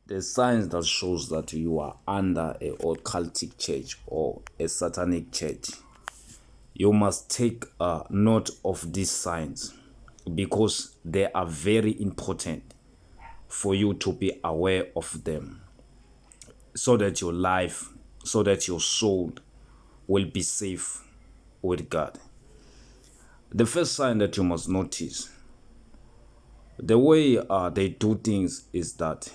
The signs that shows that you are under a occultic church or a satanic church. You must take note of these signs because they are very important for you to be aware of them so that your life, so that your soul will be safe with God. The first sign that you must notice, the way they do things is that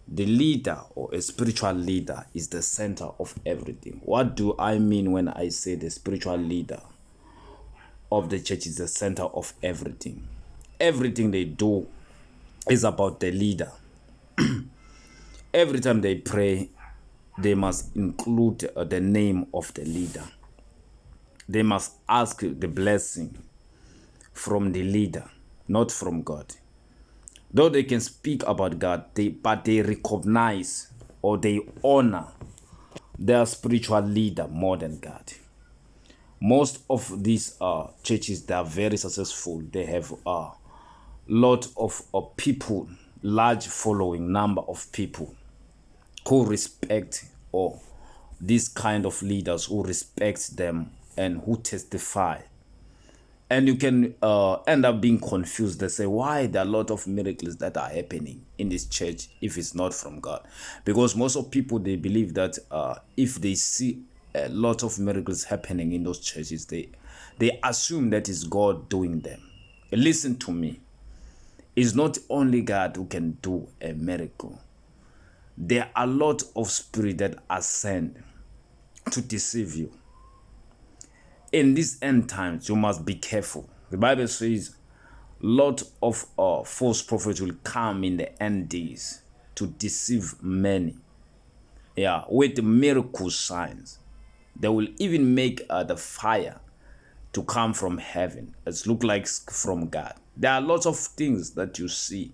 the leader or a spiritual leader is the center of everything. What do I mean when I say the spiritual leader of the church is the center of everything? Everything they do is about the leader. Every time they pray, they must include the name of the leader. They must ask the blessing from the leader, not from God. Though they can speak about God, but they recognize or they honor their spiritual leader more than God. Most of these churches, they are very successful. They have a lot of people, large following number of people who respect or these kind of leaders who respect them and who testify. And you can end up being confused. They say, why there are a lot of miracles that are happening in this church if it's not from God? Because most of people, they believe that if they see a lot of miracles happening in those churches, they assume that is God doing them. Listen to me. It's not only God who can do a miracle. There are a lot of spirits that are sent to deceive you. In these end times, you must be careful. The Bible says a lot of false prophets will come in the end days to deceive many. Yeah, with miracle signs. They will even make the fire to come from heaven. It looks like from God. There are lots of things that you see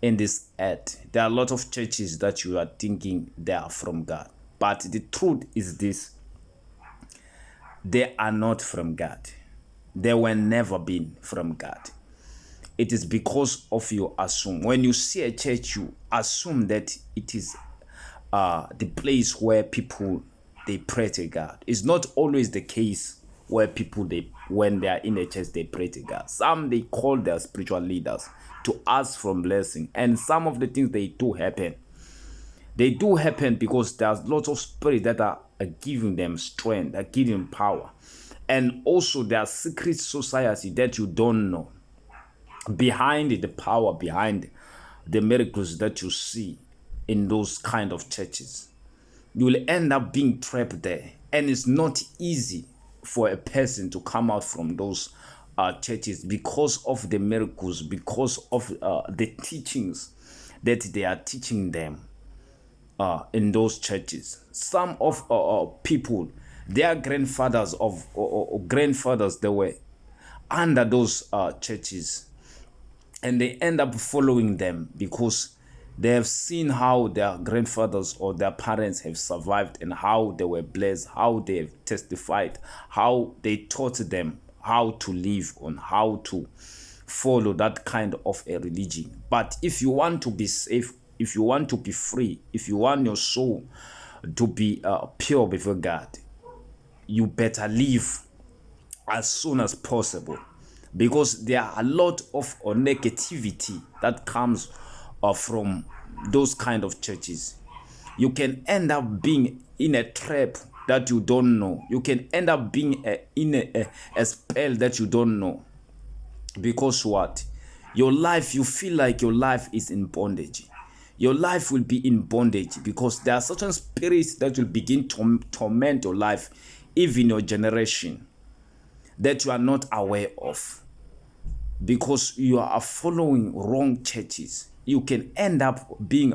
in this earth. There are a lot of churches that you are thinking they are from God. But the truth is this. They are not from God. They were never been from God. It is because of you assume. When you see a church, you assume that it is the place where people, they pray to God. It's not always the case where people, when they are in a church, they pray to God. Some, they call their spiritual leaders to ask for blessing. And some of the things they do happen. They do happen because there's lots of spirits that are giving them strength, are giving them power. And also there are secret society that you don't know. Behind the power, behind the miracles that you see in those kind of churches, you will end up being trapped there. And it's not easy for a person to come out from those churches because of the miracles, because of the teachings that they are teaching them. In those churches, some of people, their grandfathers grandfathers, they were under those churches, and they end up following them because they have seen how their grandfathers or their parents have survived and how they were blessed, how they have testified, how they taught them how to live on how to follow that kind of a religion. But if you want to be safe, if you want to be free, if you want your soul to be pure before God, you better leave as soon as possible, because there are a lot of negativity that comes from those kind of churches. You can end up being in a trap that you don't know. You can end up being in a spell that you don't know. Because what? Your life, you feel like your life is in bondage. Your life will be in bondage because there are certain spirits that will begin to torment your life, even your generation, that you are not aware of. Because you are following wrong churches, you can end up being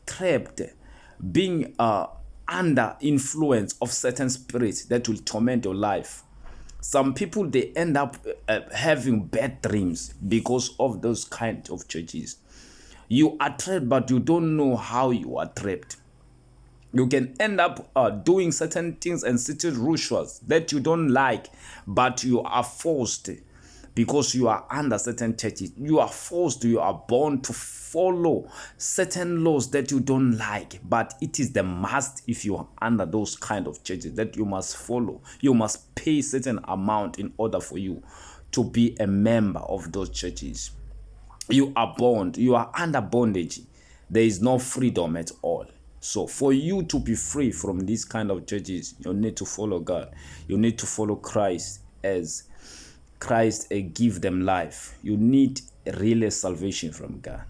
trapped, being under influence of certain spirits that will torment your life. Some people, they end up having bad dreams because of those kinds of churches. You are trapped, but you don't know how you are trapped. You can end up doing certain things and certain rituals that you don't like, but you are forced because you are under certain churches. You are forced, you are born to follow certain laws that you don't like, but it is the must if you are under those kind of churches that you must follow. You must pay certain amount in order for you to be a member of those churches. You are bound, you are under bondage. There is no freedom at all. So for you to be free from these kind of churches, you need to follow God. You need to follow Christ as Christ give them life. You need really salvation from God.